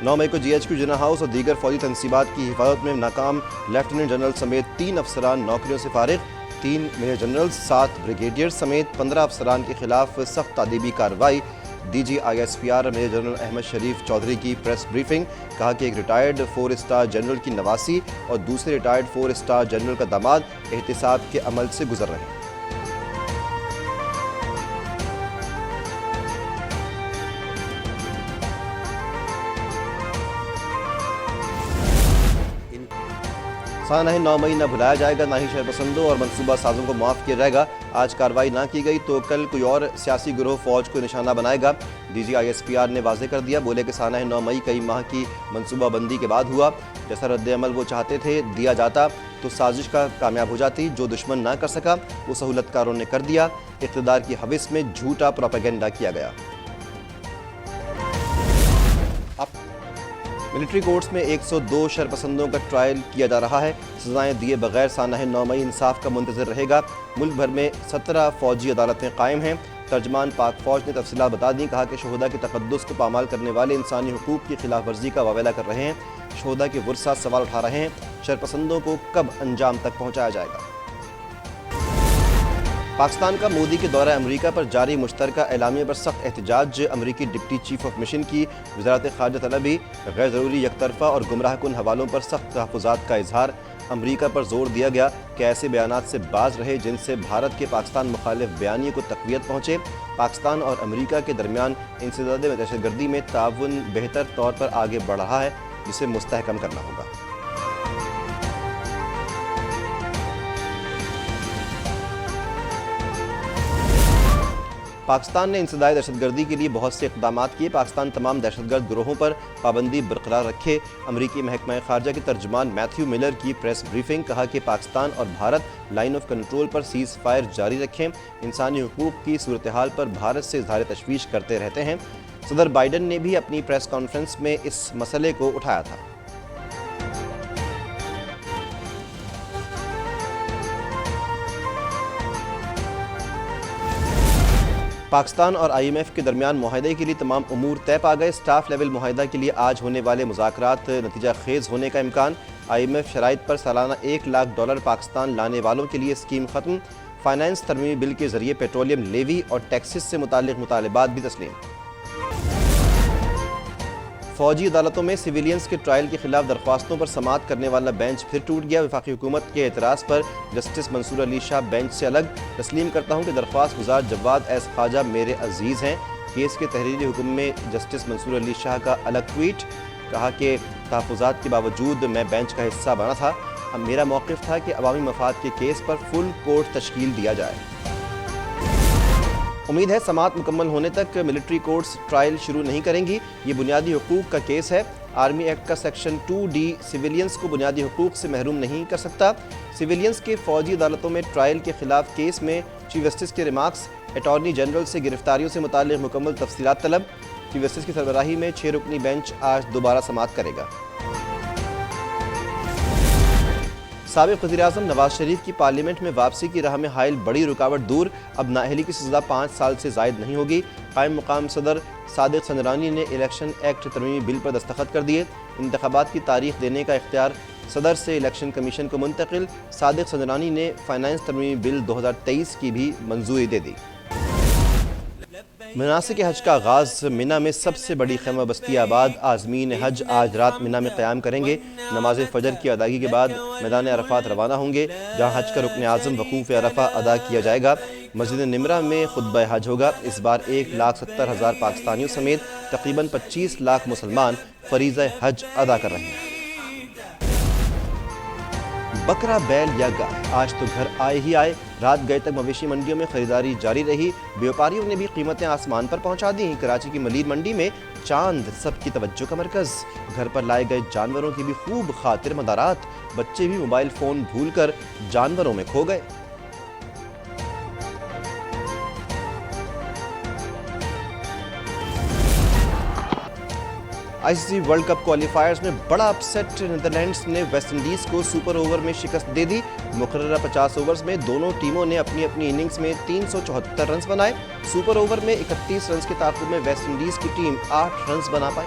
9 मई को GHQ जिन्ना house और दीगर फौजी तनसीबात की हिफाजत में नाकाम लेफ्टिनेंट जनरल समेत 3 अफसरान नौकरियों से फारिग। 3 मेजर जनरल 7 ब्रिगेडियर समेत 15 अफसरान के खिलाफ सख्त तादीबी कार्रवाई। DG ISPR major general Ahmed Sharif Chaudhry की प्रेस ब्रीफिंग। कहा कि एक रिटायर्ड 4 स्टार जनरल की नवासी और दूसरे रिटायर्ड 4 स्टार जनरल का दामाद एहतिसाब के अमल से गुजर रहे हैं। सानह 9 मई न भुलाया जाएगा, ना ही शहरपसंदों और मनसूबा साजों को माफ़ किया जाएगा। आज कार्रवाई ना की गई तो कल कोई और सियासी गिरोह फौज को निशाना बनाएगा। DG ISPR ने वाज़ेह कर दिया। बोले कि सानह 9 मई कई माह की मनसूबा बंदी के बाद हुआ। जैसा रद्द अमल वो चाहते थे दिया जाता तो साजिश का कामयाब हो जाती। जो दुश्मन ना कर सका वो सहूलतकारों ने कर दिया। इक़्तिदार की हविस में झूठा प्रोपेगेंडा किया गया। मिलिट्री कोर्ट्स में 102 शरपसंदों का ट्रायल किया जा रहा है। सजाएं दिए बगैर सानह 9 मई इंसाफ का मुंतज़िर रहेगा। मुल्क भर में 17 फौजी अदालतें कायम हैं। तर्जमान पाक फौज ने तफसीलात बता दी। कहा कि शोहदा के तक़द्दुस को पामाल करने वाले इंसानी हुकूक की खिलाफ वर्जी का वावेला कर रहे हैं। शोहदा के वुरसा सवाल उठा रहे हैं। शरपसंदों को कब अंजाम तक पहुँचाया जाएगा। पाकिस्तान का मोदी के दौरा अमरीका पर जारी मुश्तरका एलामिया पर सख्त एहतजाज। अमरीकी डिप्टी चीफ ऑफ मिशन की वज़ारत ख़ारिजा तलबी। गैर ज़रूरी यकतरफ़ा और गुमराह कुन हवालों पर सख्त तहफ़्फ़ुज़ात का इजहार। अमरीका पर जोर दिया गया कि ऐसे बयानात से बाज रहे जिनसे भारत के पाकिस्तान मुखालिफ बयानिए को तक़वियत पहुँचे। पाकिस्तान और अमरीका के दरमियान इंसदाद दहशतगर्दी में ताउन बेहतर तौर पर आगे बढ़ रहा है, जिसे मुस्तहकम करना होगा। पाकिस्तान ने इंसदाद दहशतगर्दी के लिए बहुत से इक़दाम किए। पाकिस्तान तमाम दहशतगर्द गिरोहों पर पाबंदी बरकरार रखे। अमरीकी महकमा ख़ारिजा के तर्जमान मैथ्यू मिलर की प्रेस ब्रीफिंग। कहा कि पाकिस्तान और भारत लाइन ऑफ कंट्रोल पर सीज़ फायर जारी रखें। इंसानी हुकूक की सूरत हाल पर भारत से इज़हार तशवीश करते रहते हैं। सदर बाइडन ने भी अपनी प्रेस कॉन्फ्रेंस में इस मसले को उठाया था। पाकिस्तान और IMF के दरमियान मुआहदे के लिए तमाम उमूर तय पा गए। स्टाफ लेवल मुआहदा के लिए आज होने वाले मुज़ाकरात नतीजा खेज़ होने का इम्कान। IMF शराइत पर सालाना $1 लाख पाकिस्तान लाने वालों के लिए स्कीम ख़त्म। फाइनेंस तरमीमी बिल के ज़रिए पेट्रोलियम लेवी और टैक्सेस से मुताल्लिक़ मुतालबात भी तस्लीम। फौजी अदालतों में सिविलियंस के ट्रायल के खिलाफ दरख्वास्तों पर समाअत करने वाला बेंच फिर टूट गया। वफाकी हुकूमत के एतराज़ पर जस्टिस मंसूर अली शाह बेंच से अलग। तस्लीम करता हूँ कि दरख्वास्त गुजार जवाद एस ख्वाजा मेरे अजीज़ हैं। केस के तहरीरी हुक्म में जस्टिस मंसूर अली शाह का अलग ट्वीट। कहा कि तहफ़्फ़ुज़ात के बावजूद मैं बेंच का हिस्सा बना था। अब मेरा मौक़िफ़ था कि अवामी मफाद के केस पर फुल कोर्ट तश्कील दिया जाए। उम्मीद है समाअत मुकम्मल होने तक मिलिट्री कोर्ट्स ट्रायल शुरू नहीं करेंगी। ये बुनियादी हुकूक का केस है। आर्मी एक्ट का सेक्शन 2D सिविलियंस को बुनियादी हुकूक से महरूम नहीं कर सकता। सिविलियंस के फौजी अदालतों में ट्रायल के खिलाफ केस में चीफ जस्टिस के रिमार्क्स। अटॉर्नी जनरल से गिरफ्तारियों से मुताल्लिक़ मुकम्मल तफसीलात तलब। चीफ जस्टिस की सरबराही में 6 रुकनी बेंच आज दोबारा समाअत करेगा। साबिक़ वज़ीर-ए-आज़म नवाज शरीफ की पार्लियामेंट में वापसी की राह में हाइल बड़ी रुकावट दूर। अब नाअहली की सज़ा 5 साल से ज़ायद नहीं होगी। कायम मुकाम सदर सादिक संजरानी ने इलेक्शन एक्ट तरमीमी बिल पर दस्तखत कर दिए। इंतखाबात की तारीख देने का इख्तियार सदर से इलेक्शन कमीशन को मुंतकिल। सादिक संजरानी ने फाइनेंस तरमीमी बिल 2023 की भी मंजूरी दे दी। मनासिक हज का आगाज़ मिना में सबसे बड़ी खैमा बस्ती आबाद आज़मीन हज आज रात मिना में क़याम करेंगे। नमाज फ़जर की अदायगी के बाद मैदान अरफ़ात रवाना होंगे, जहाँ हज का रुकन आज़म वक़ूफ़ अरफ़ा अदा किया जाएगा। मस्जिद निमरा में खुतबा हज होगा। इस बार 1,70,000 पाकिस्तानियों समेत तकरीबन 25 लाख मुसलमान फ़रीज़ा हज अदा कर रहे हैं। बकरा बैल या गाय आज तो घर आए ही आए। रात गए तक मवेशी मंडियों में खरीदारी जारी रही। व्यापारियों ने भी कीमतें आसमान पर पहुंचा दी। कराची की मलीर मंडी में चांद सबकी तवज्जो का मरकज। घर पर लाए गए जानवरों की भी खूब खातिर मदारात। बच्चे भी मोबाइल फ़ोन भूलकर जानवरों में खो गए। ICC वर्ल्ड कप क्वालिफायर्स में बड़ा अपसेट। नीदरलैंड्स ने वेस्ट इंडीज़ को सुपर ओवर में शिकस्त दे दी। मुकर्ररा 50 ओवर्स में दोनों टीमों ने अपनी अपनी इनिंग्स में 374 रन बनाए। सुपर ओवर में 31 रन के ताक़ुब में वेस्ट इंडीज़ की टीम 8 रन बना पाई।